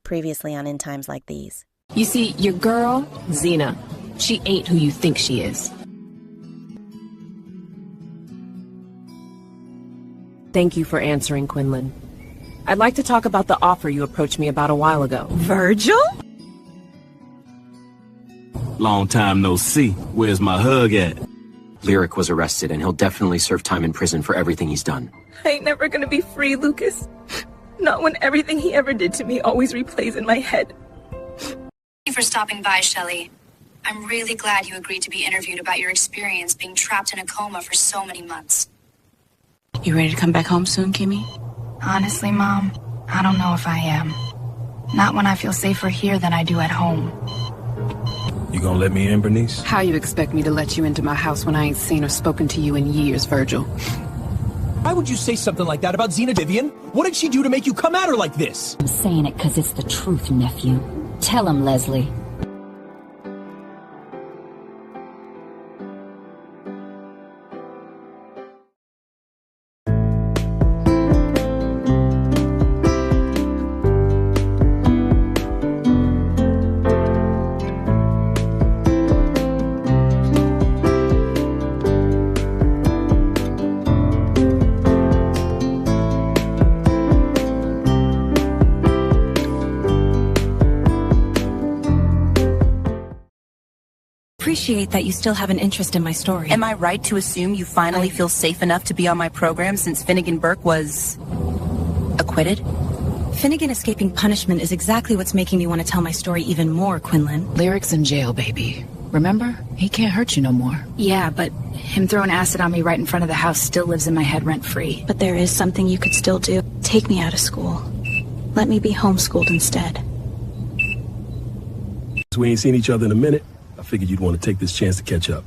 Previously on In Times Like These. You see, your girl, Xena, she ain't who you think she is. Thank you for answering, Quinlan. I'd like to talk about the offer you approached me about a while ago. Virgil? Long time no see. Where's my hug at? Lyric was arrested, and he'll definitely serve time in prison for everything he's done. I ain't never gonna be free, Lucas. Not when everything he ever did to me always replays in my head. Thank you for stopping by, Shelley. I'm really glad you agreed to be interviewed about your experience being trapped in a coma for so many months. You ready to come back home soon, Kimmy? Honestly, Mom, I don't know if I am. Not when I feel safer here than I do at home. You gonna let me in, Bernice? How you expect me to let you into my house when I ain't seen or spoken to you in years, Virgil? Why would you say something like that about Xena, Vivian? What did she do to make you come at her like this? I'm saying it because it's the truth, nephew. Tell him, Leslie. Appreciate that you still have an interest in my story. Am I right to assume you finally feel safe enough to be on my program since Finnegan Burke was acquitted? Finnegan escaping punishment is exactly what's making me want to tell my story even more, Quinlan. Lyric's in jail, baby. Remember? He can't hurt you no more. Yeah, but him throwing acid on me right in front of the house still lives in my head rent-free. But there is something you could still do. Take me out of school. Let me be homeschooled instead. We ain't seen each other in a minute. I figured you'd want to take this chance to catch up.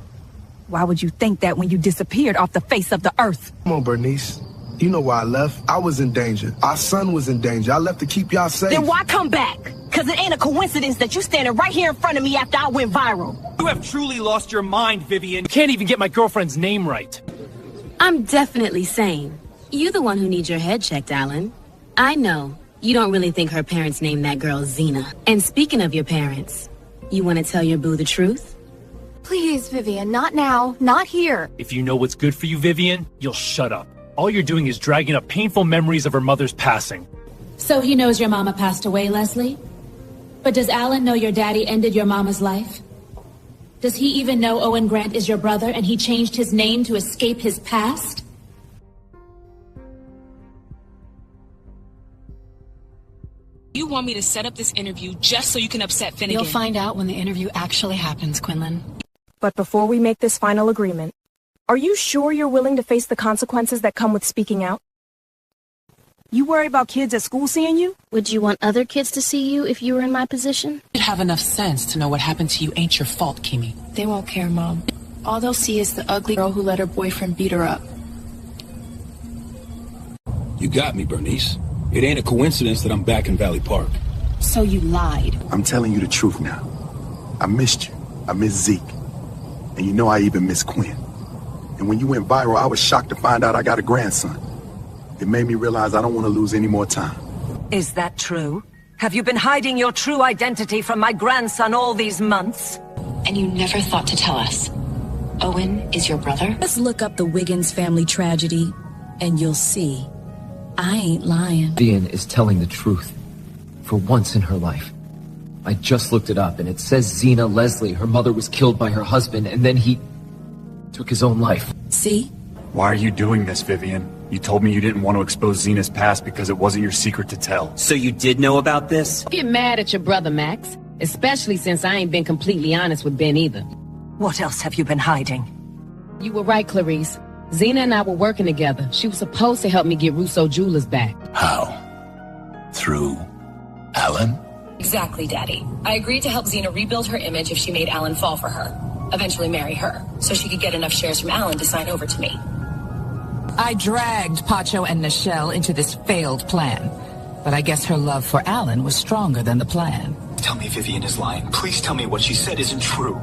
Why would you think that when you disappeared off the face of the earth? Come on, Bernice. You know why I left. I was in danger. Our son was in danger. I left to keep y'all safe. Then why come back? Because it ain't a coincidence that you standing right here in front of me after I went viral. You have truly lost your mind, Vivian. You can't even get my girlfriend's name right. I'm definitely sane. You're the one who needs your head checked, Alan. I know. You don't really think her parents named that girl Xena. And speaking of your parents, you want to tell your boo the truth? Please, Vivian, not now, not here. If you know what's good for you, Vivian, you'll shut up. All you're doing is dragging up painful memories of her mother's passing. So he knows your mama passed away, Leslie? But does Alan know your daddy ended your mama's life? Does he even know Owen Grant is your brother and he changed his name to escape his past? You want me to set up this interview just so you can upset Finnegan? You'll find out when the interview actually happens, Quinlan. But before we make this final agreement, are you sure you're willing to face the consequences that come with speaking out? You worry about kids at school seeing you? Would you want other kids to see you if you were in my position? You have enough sense to know what happened to you ain't your fault, Kimmy. They won't care, Mom. All they'll see is the ugly girl who let her boyfriend beat her up. You got me, Bernice. It ain't a coincidence that I'm back in Valley Park. So you lied. I'm telling you the truth now. I missed you. I miss Zeke. And you know I even miss Quinn. And when you went viral, I was shocked to find out I got a grandson. It made me realize I don't want to lose any more time. Is that true? Have you been hiding your true identity from my grandson all these months? And you never thought to tell us. Owen is your brother? Let's look up the Wiggins family tragedy, and you'll see. I ain't lying. Vivian is telling the truth. For once in her life. I just looked it up, and it says Xena Leslie, her mother, was killed by her husband, and then he took his own life. See? Why are you doing this, Vivian? You told me you didn't want to expose Xena's past because it wasn't your secret to tell. So you did know about this? Get mad at your brother, Max. Especially since I ain't been completely honest with Ben either. What else have you been hiding? You were right, Clarice. Xena and I were working together. She was supposed to help me get Russo Jewelers back. How? Through Alan? Exactly, Daddy. I agreed to help Xena rebuild her image if she made Alan fall for her. Eventually marry her, so she could get enough shares from Alan to sign over to me. I dragged Pacho and Nichelle into this failed plan. But I guess her love for Alan was stronger than the plan. Tell me Vivian is lying. Please tell me what she said isn't true.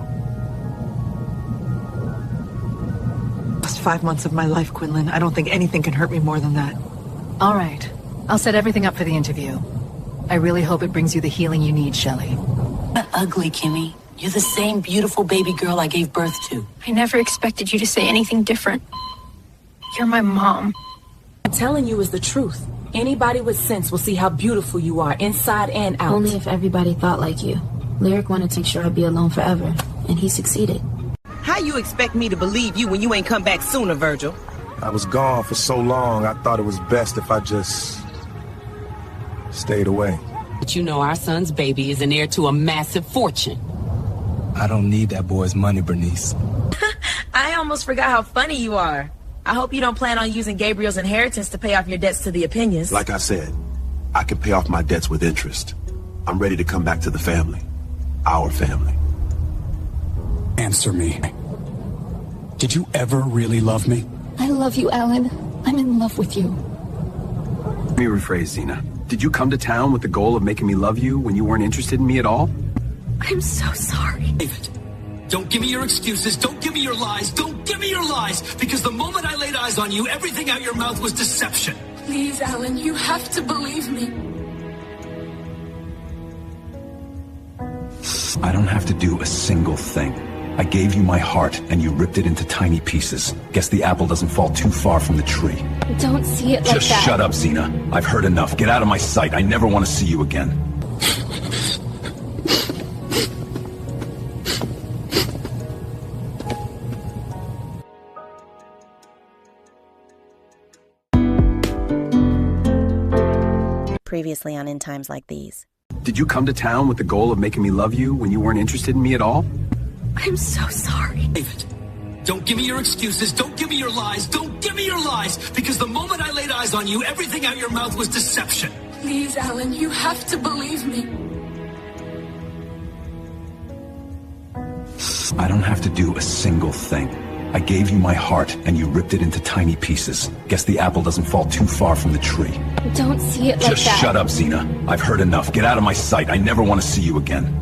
Last 5 months of my life, Quinlan. I don't think anything can hurt me more than that. All right. I'll set everything up for the interview. I really hope it brings you the healing you need, Shelley. But ugly, Kimmy. You're the same beautiful baby girl I gave birth to. I never expected you to say anything different. You're my mom. I'm telling you is the truth. Anybody with sense will see how beautiful you are, inside and out. Only if everybody thought like you. Lyric wanted to make sure I'd be alone forever, and he succeeded. How you expect me to believe you when you ain't come back sooner, Virgil? I was gone for so long, I thought it was best if I just stayed away. But you know our son's baby is an heir to a massive fortune. I don't need that boy's money, Bernice. I almost forgot how funny you are. I hope you don't plan on using Gabriel's inheritance to pay off your debts to the opinions. Like I said, I can pay off my debts with interest. I'm ready to come back to the family. Our family. Answer me. Did you ever really love me? I love you, Alan. I'm in love with you. Let me rephrase, Zena. Did you come to town with the goal of making me love you when you weren't interested in me at all? I'm so sorry. David, don't give me your excuses. Don't give me your lies. Don't give me your lies. Because the moment I laid eyes on you, everything out your mouth was deception. Please, Alan, you have to believe me. I don't have to do a single thing. I gave you my heart, and you ripped it into tiny pieces. Guess the apple doesn't fall too far from the tree. Don't see it like that. Just shut up, Zena. I've heard enough. Get out of my sight. I never want to see you again. Previously on In Times Like These. Did you come to town with the goal of making me love you when you weren't interested in me at all? I'm so sorry. David, don't give me your excuses. Don't give me your lies. Don't give me your lies. Because the moment I laid eyes on you, everything out your mouth was deception. Please, Alan, you have to believe me. I don't have to do a single thing. I gave you my heart, and you ripped it into tiny pieces. Guess the apple doesn't fall too far from the tree. Don't see it like that. Just shut up, Zena. I've heard enough. Get out of my sight. I never want to see you again.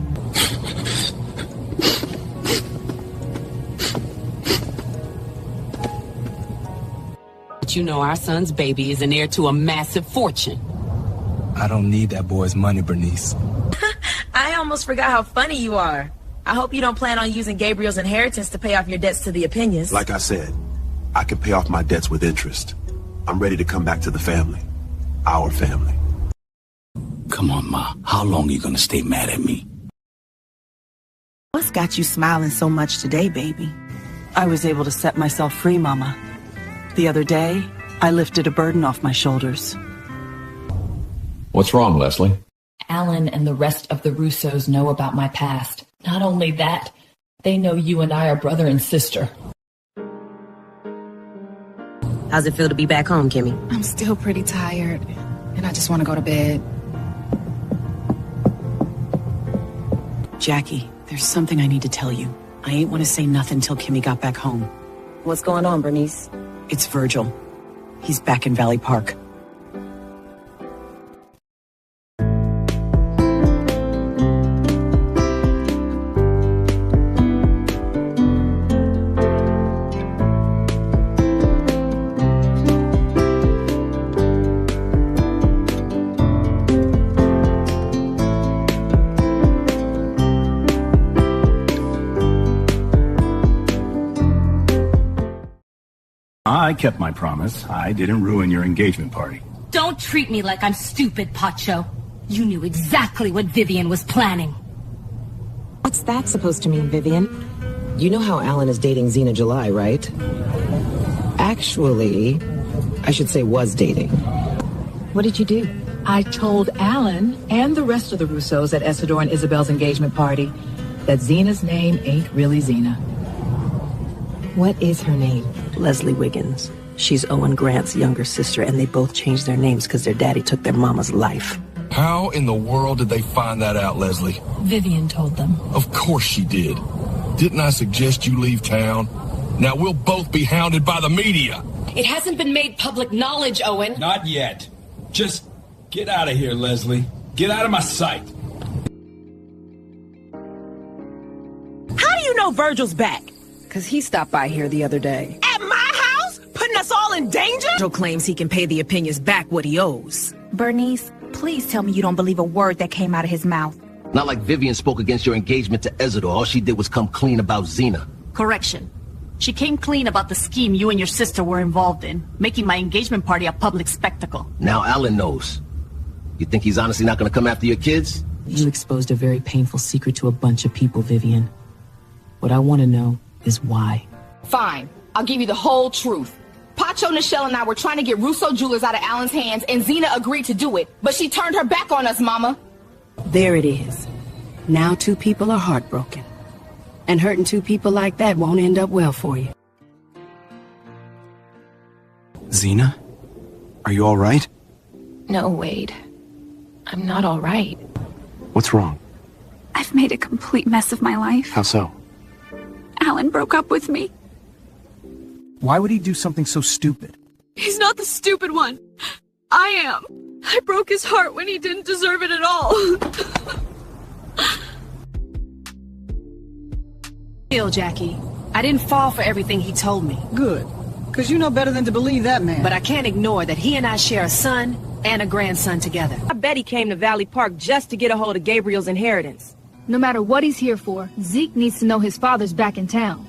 But you know our son's baby is an heir to a massive fortune. I don't need that boy's money, Bernice. I almost forgot how funny you are. I hope you don't plan on using Gabriel's inheritance to pay off your debts to the opinions. Like I said, I can pay off my debts with interest. I'm ready to come back to the family. Our family. Come on, Ma. How long are you gonna stay mad at me? What's got you smiling so much today, baby? I was able to set myself free, Mama. The other day, I lifted a burden off my shoulders. What's wrong, Leslie? Alan and the rest of the Russos know about my past. Not only that, they know you and I are brother and sister. How's it feel to be back home, Kimmy? I'm still pretty tired, and I just want to go to bed. Jackie, there's something I need to tell you. I ain't want to say nothing till Kimmy got back home. What's going on, Bernice? It's Virgil. He's back in Valley Park. I kept my promise. I didn't ruin your engagement party. Don't treat me like I'm stupid, Pacho. You knew exactly what Vivian was planning. What's that supposed to mean, Vivian? You know how Alan is dating Zena July, right? Actually, I should say was dating. What did you do? I told Alan and the rest of the Russos at Isidore and Isabel's engagement party that Zena's name ain't really Zena. What is her name? Leslie Wiggins. She's Owen Grant's younger sister, and they both changed their names because their daddy took their mama's life. How in the world did they find that out, Leslie? Vivian told them. Of course she did. Didn't I suggest you leave town? Now we'll both be hounded by the media. It hasn't been made public knowledge, Owen. Not yet. Just get out of here, Leslie. Get out of my sight. How do you know Virgil's back? Because he stopped by here the other day. At my house? Putting us all in danger? Virgil claims he can pay the opinions back what he owes. Bernice, Please tell me you don't believe a word that came out of his mouth. Not like Vivian spoke against your engagement to Ezador. All she did was come clean about Xena. Correction. She came clean about the scheme you and your sister were involved in, making my engagement party a public spectacle. Now Alan knows. You think he's honestly not gonna come after your kids? You exposed a very painful secret to a bunch of people, Vivian. What I want to know is why. Fine. I'll give you the whole truth. Pacho, Nichelle, and I were trying to get Russo jewelers out of Alan's hands, and Xena agreed to do it. But she turned her back on us, Mama. There it is. Now 2 people are heartbroken. And hurting 2 people like that won't end up well for you. Xena? Are you all right? No, Wade. I'm not all right. What's wrong? I've made a complete mess of my life. How so? Alan broke up with me. Why would he do something so stupid? He's not the stupid one. I am. I broke his heart when he didn't deserve it at all. Chill, Jackie. I didn't fall for everything he told me. Good. Because you know better than to believe that man. But I can't ignore that he and I share a son and a grandson together. I bet he came to Valley Park just to get a hold of Gabriel's inheritance. No matter what he's here for, Zeke needs to know his father's back in town.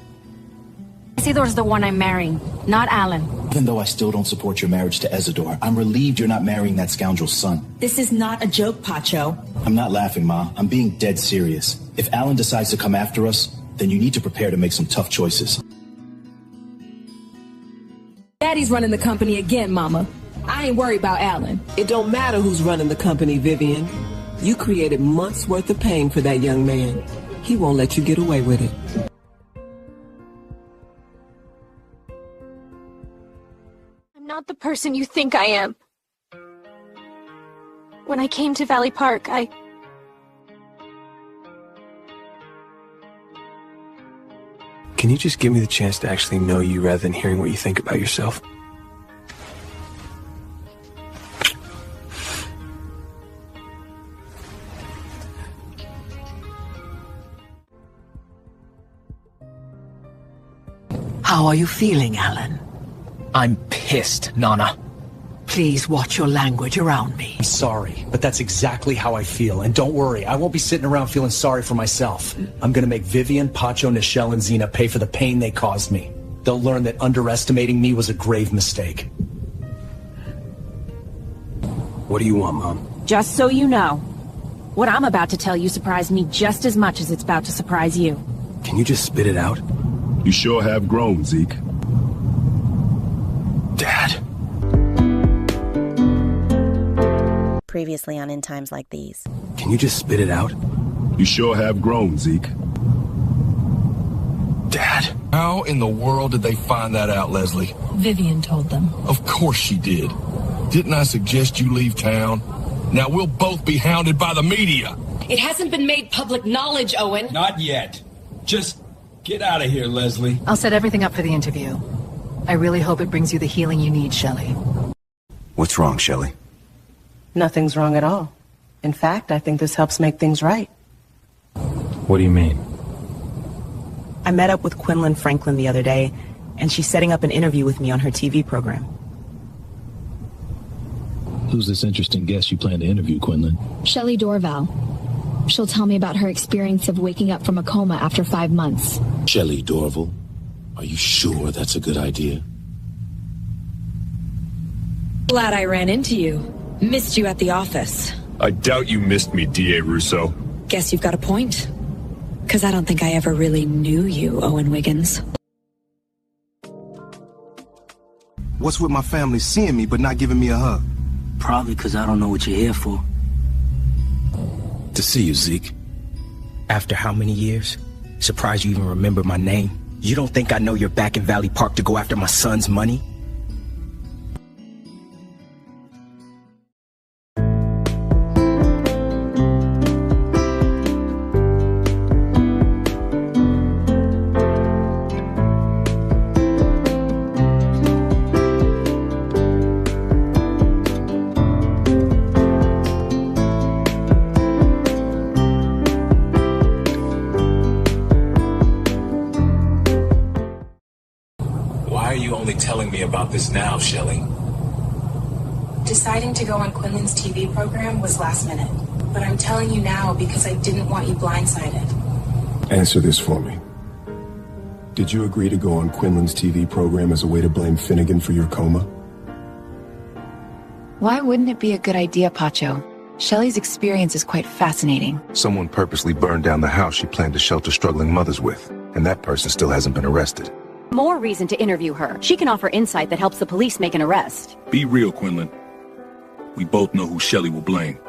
Isidor's the one I'm marrying, not Alan. Even though I still don't support your marriage to Ezador, I'm relieved you're not marrying that scoundrel's son. This is not a joke, Pacho. I'm not laughing, Ma. I'm being dead serious. If Alan decides to come after us, then you need to prepare to make some tough choices. Daddy's running the company again, Mama. I ain't worried about Alan. It don't matter who's running the company, Vivian. You created months' worth of pain for that young man. He won't let you get away with it. I'm not the person you think I am. When I came to Valley Park, Can you just give me the chance to actually know you rather than hearing what you think about yourself? How are you feeling, Alan? I'm pissed, Nana. Please watch your language around me. I'm sorry, but that's exactly how I feel. And don't worry, I won't be sitting around feeling sorry for myself. I'm gonna make Vivian, Pacho, Nichelle, and Xena pay for the pain they caused me. They'll learn that underestimating me was a grave mistake. What do you want, Mom? Just so you know, what I'm about to tell you surprised me just as much as it's about to surprise you. Can you just spit it out? You sure have grown, Zeke. Dad. Previously on In Times Like These. Can you just spit it out? You sure have grown, Zeke. Dad. How in the world did they find that out, Leslie? Vivian told them. Of course she did. Didn't I suggest you leave town? Now we'll both be hounded by the media. It hasn't been made public knowledge, Owen. Not yet. Just get out of here, Leslie. I'll set everything up for the interview. I really hope it brings you the healing you need, Shelley. What's wrong, Shelley? Nothing's wrong at all. In fact, I think this helps make things right. What do you mean? I met up with Quinlan Franklin the other day, and she's setting up an interview with me on her TV program. Who's this interesting guest you plan to interview, Quinlan? Shelley Dorval. She'll tell me about her experience of waking up from a coma after 5 months. Shelley Dorval? Are you sure that's a good idea? Glad I ran into you. Missed you at the office. I doubt you missed me, D.A. Russo. Guess you've got a point. 'Cause I don't think I ever really knew you, Owen Wiggins. What's with my family seeing me but not giving me a hug? Probably 'cause I don't know what you're here for. To see you, Zeke. After how many years? Surprised you even remember my name. You don't think I know you're back in Valley Park to go after my son's money? Why are you only telling me about this now, Shelley? Deciding to go on Quinlan's TV program was last minute, but I'm telling you now because I didn't want you blindsided. Answer this for me. Did you agree to go on Quinlan's TV program as a way to blame Finnegan for your coma? Why wouldn't it be a good idea, Pacho? Shelley's experience is quite fascinating. Someone purposely burned down the house she planned to shelter struggling mothers with, and that person still hasn't been arrested. More reason to interview her. She can offer insight that helps the police make an arrest. Be real, Quinlan. We both know who Shelley will blame.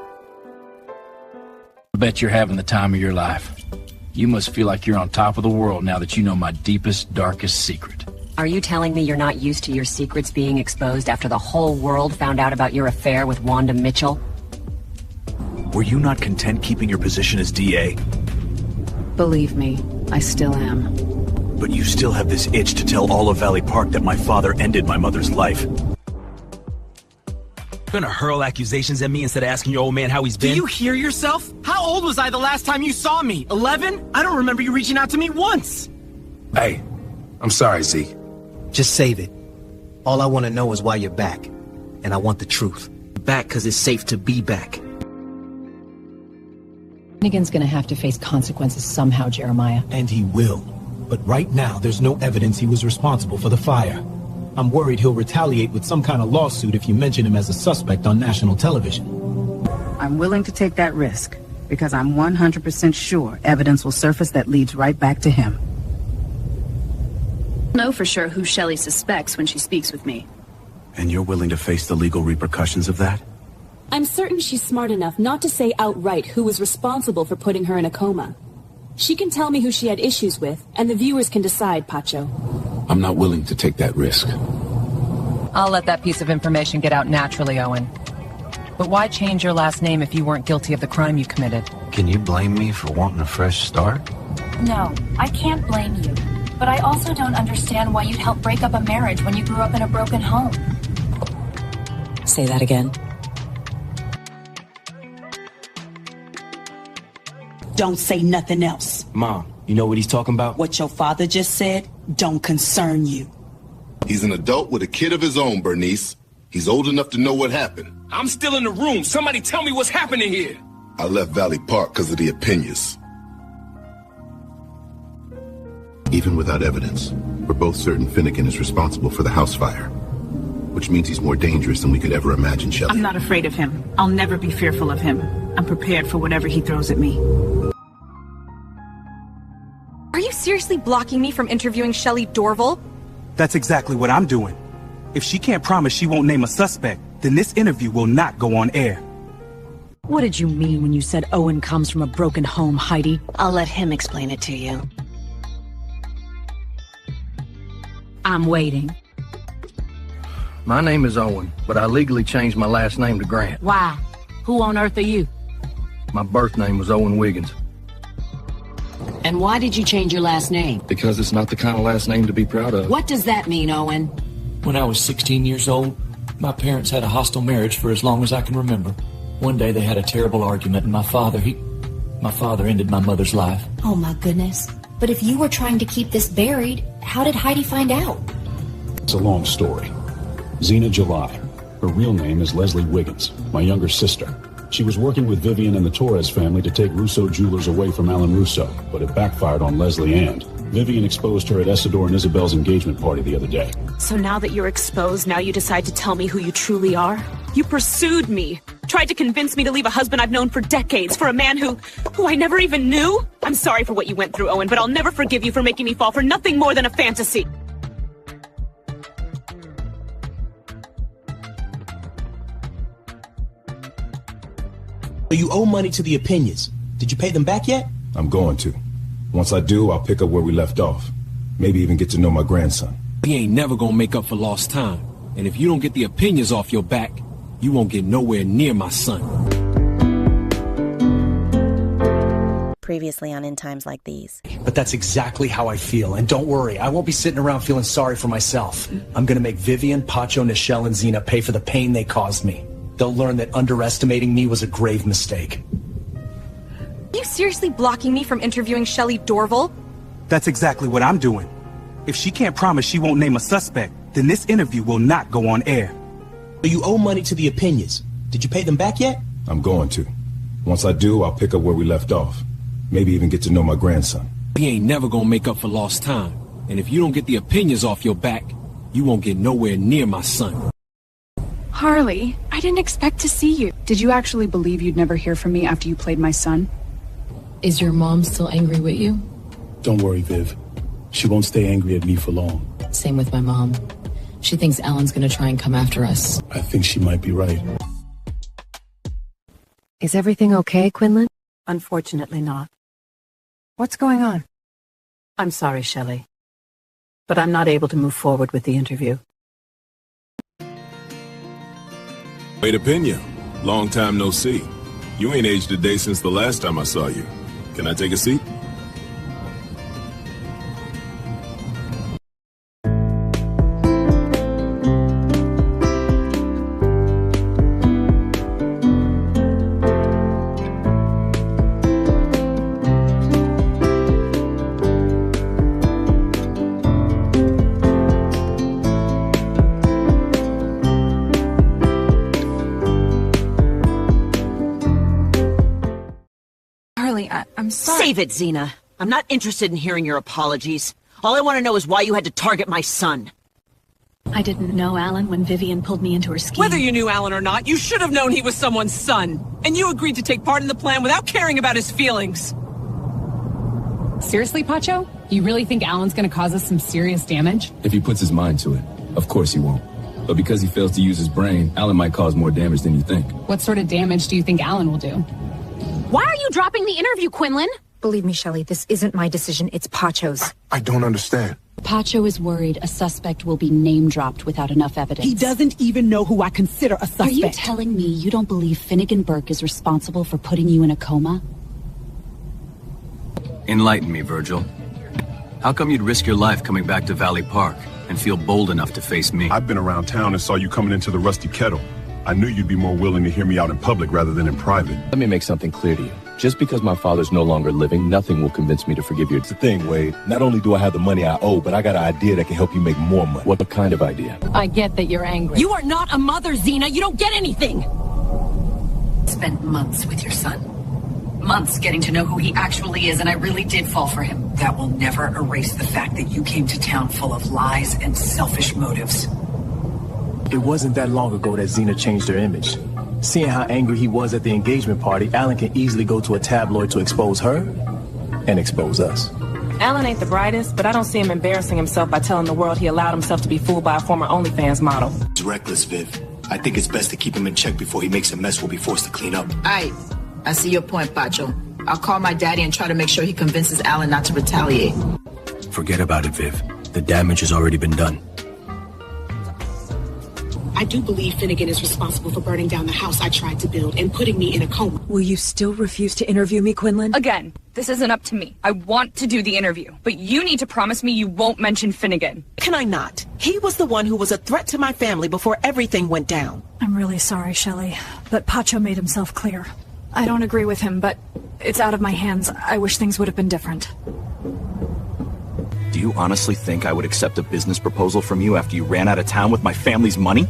I bet you're having the time of your life. You must feel like you're on top of the world now that you know my deepest, darkest secret. Are you telling me you're not used to your secrets being exposed after the whole world found out about your affair with Wanda Mitchell? Were you not content keeping your position as DA? Believe me, I still am. But you still have this itch to tell all of Valley Park that my father ended my mother's life. Gonna hurl accusations at me instead of asking your old man how he's been? Do you hear yourself? How old was I the last time you saw me? 11? I don't remember you reaching out to me once. Hey, I'm sorry, Zeke. Just save it. All I want to know is why you're back. And I want the truth. Back because it's safe to be back. Finnegan's gonna have to face consequences somehow, Jeremiah. And he will. But right now, there's no evidence he was responsible for the fire. I'm worried he'll retaliate with some kind of lawsuit if you mention him as a suspect on national television. I'm willing to take that risk, because I'm 100% sure evidence will surface that leads right back to him. I know for sure who Shelley suspects when she speaks with me. And you're willing to face the legal repercussions of that? I'm certain she's smart enough not to say outright who was responsible for putting her in a coma. She can tell me who she had issues with, and the viewers can decide, Pacho. I'm not willing to take that risk. I'll let that piece of information get out naturally, Owen. But why change your last name if you weren't guilty of the crime you committed? Can you blame me for wanting a fresh start? No, I can't blame you. But I also don't understand why you'd help break up a marriage when you grew up in a broken home. Say that again. Don't say nothing else. Mom, you know what he's talking about? What your father just said don't concern you. He's an adult with a kid of his own, Bernice. He's old enough to know what happened. I'm still in the room. Somebody tell me what's happening here. I left Valley Park because of the opinions. Even without evidence, we're both certain Finnegan is responsible for the house fire. Which means he's more dangerous than we could ever imagine, Shelley. I'm not afraid of him. I'll never be fearful of him. I'm prepared for whatever he throws at me. Are you seriously blocking me from interviewing Shelley Dorval? That's exactly what I'm doing. If she can't promise she won't name a suspect, then this interview will not go on air. What did you mean when you said Owen comes from a broken home, Heidi? I'll let him explain it to you. I'm waiting. My name is Owen, but I legally changed my last name to Grant. Why? Who on earth are you? My birth name was Owen Wiggins. And why did you change your last name? Because it's not the kind of last name to be proud of. What does that mean, Owen? When I was 16 years old, my parents had a hostile marriage for as long as I can remember. One day they had a terrible argument, and my father ended my mother's life. Oh my goodness. But if you were trying to keep this buried, how did Heidi find out? It's a long story. Zena July. Her real name is Leslie Wiggins, my younger sister. She was working with Vivian and the Torres family to take Russo Jewelers away from Alan Russo, but it backfired on Leslie and Vivian exposed her at Isidore and Isabel's engagement party the other day. So now that you're exposed, now you decide to tell me who you truly are? You pursued me, tried to convince me to leave a husband I've known for decades for a man who I never even knew? I'm sorry for what you went through, Owen, but I'll never forgive you for making me fall for nothing more than a fantasy. You owe money to the opinions. Did you pay them back yet? I'm going to. Once I do, I'll pick up where we left off. Maybe even get to know my grandson. He ain't never gonna make up for lost time. And if you don't get the opinions off your back, you won't get nowhere near my son. Previously on In Times Like These. But that's exactly how I feel. And don't worry, I won't be sitting around feeling sorry for myself. I'm gonna make Vivian, Pacho, Nichelle, and Zena pay for the pain they caused me. They'll learn that underestimating me was a grave mistake. Are you seriously blocking me from interviewing Shelley Dorval? That's exactly what I'm doing. If she can't promise she won't name a suspect, then this interview will not go on air. So you owe money to the opinions. Did you pay them back yet? I'm going to. Once I do, I'll pick up where we left off. Maybe even get to know my grandson. We ain't never gonna make up for lost time. And if you don't get the opinions off your back, you won't get nowhere near my son. Harley, I didn't expect to see you. Did you actually believe you'd never hear from me after you played my son? Is your mom still angry with you? Don't worry, Viv. She won't stay angry at me for long. Same with my mom. She thinks Alan's gonna try and come after us. I think she might be right. Is everything okay, Quinlan? Unfortunately not. What's going on? I'm sorry, Shelley, but I'm not able to move forward with the interview. Wait a Pena. Long time no see. You ain't aged a day since the last time I saw you. Can I take a seat? I'm sorry. Save it, Xena. I'm not interested in hearing your apologies. All I want to know is why you had to target my son. I didn't know Alan when Vivian pulled me into her scheme. Whether you knew Alan or not, you should have known he was someone's son. And you agreed to take part in the plan without caring about his feelings. Seriously, Pacho? You really think Alan's gonna cause us some serious damage? If he puts his mind to it, of course he won't. But because he fails to use his brain, Alan might cause more damage than you think. What sort of damage do you think Alan will do? Why are you dropping the interview, Quinlan? Believe me, Shelley, this isn't my decision, it's Pacho's. I don't understand. Pacho is worried a suspect will be name-dropped without enough evidence. He doesn't even know who I consider a suspect. Are you telling me you don't believe Finnegan Burke is responsible for putting you in a coma? Enlighten me, Virgil. How come you'd risk your life coming back to Valley Park and feel bold enough to face me? I've been around town and saw you coming into the Rusty Kettle. I knew you'd be more willing to hear me out in public rather than in private. Let me make something clear to you. Just because my father's no longer living, nothing will convince me to forgive you. It's the thing, Wade. Not only do I have the money I owe, but I got an idea that can help you make more money. What kind of idea? I get that you're angry. You are not a mother, Xena. You don't get anything. Spent months with your son. Months getting to know who he actually is, and I really did fall for him. That will never erase the fact that you came to town full of lies and selfish motives. It wasn't that long ago that Xena changed her image. Seeing how angry he was at the engagement party, Alan can easily go to a tabloid to expose her and expose us. Alan ain't the brightest, but I don't see him embarrassing himself by telling the world he allowed himself to be fooled by a former OnlyFans model. It's reckless, Viv. I think it's best to keep him in check before he makes a mess we'll be forced to clean up. Aight. I see your point, Pacho. I'll call my daddy and try to make sure he convinces Alan not to retaliate. Forget about it, Viv. The damage has already been done. I do believe Finnegan is responsible for burning down the house I tried to build and putting me in a coma. Will you still refuse to interview me, Quinlan? Again, this isn't up to me. I want to do the interview, but you need to promise me you won't mention Finnegan. Can I not? He was the one who was a threat to my family before everything went down. I'm really sorry, Shelley, but Pacho made himself clear. I don't agree with him, but it's out of my hands. I wish things would have been different. Do you honestly think I would accept a business proposal from you after you ran out of town with my family's money?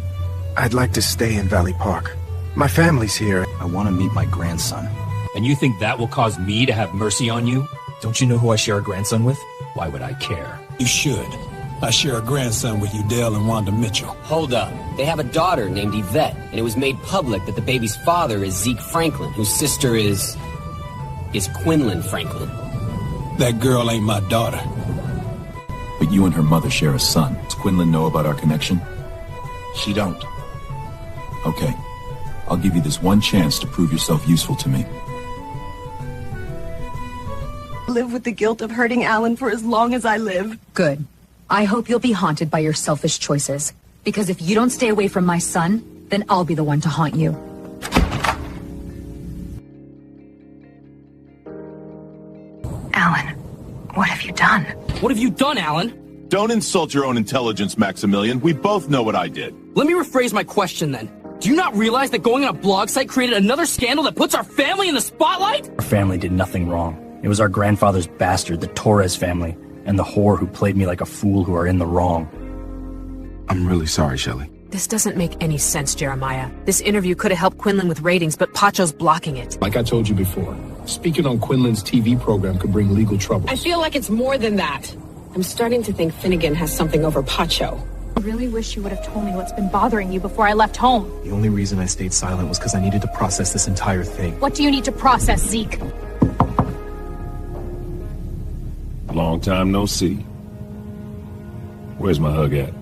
I'd like to stay in Valley Park. My family's here. I want to meet my grandson. And you think that will cause me to have mercy on you? Don't you know who I share a grandson with? Why would I care? You should. I share a grandson with Udell and Wanda Mitchell. Hold up. They have a daughter named Yvette, and it was made public that the baby's father is Zeke Franklin, whose sister is Quinlan Franklin. That girl ain't my daughter. But you and her mother share a son. Does Quinlan know about our connection? She don't. Okay. I'll give you this one chance to prove yourself useful to me. Live with the guilt of hurting Alan for as long as I live. Good. I hope you'll be haunted by your selfish choices. Because if you don't stay away from my son, then I'll be the one to haunt you. Alan, what have you done? What have you done, Alan? Don't insult your own intelligence, Maximilian. We both know what I did. Let me rephrase my question then. Do you not realize that going on a blog site created another scandal that puts our family in the spotlight? Our family did nothing wrong. It was our grandfather's bastard, the Torres family, and the whore who played me like a fool who are in the wrong. I'm really sorry, Shelley. This doesn't make any sense, Jeremiah. This interview could have helped Quinlan with ratings, but Pacho's blocking it. Like I told you before, speaking on Quinlan's TV program could bring legal trouble. I feel like it's more than that. I'm starting to think Finnegan has something over Pacho. I really wish you would have told me what's been bothering you before I left home. The only reason I stayed silent was because I needed to process this entire thing. What do you need to process, Zeke? Long time no see. Where's my hug at?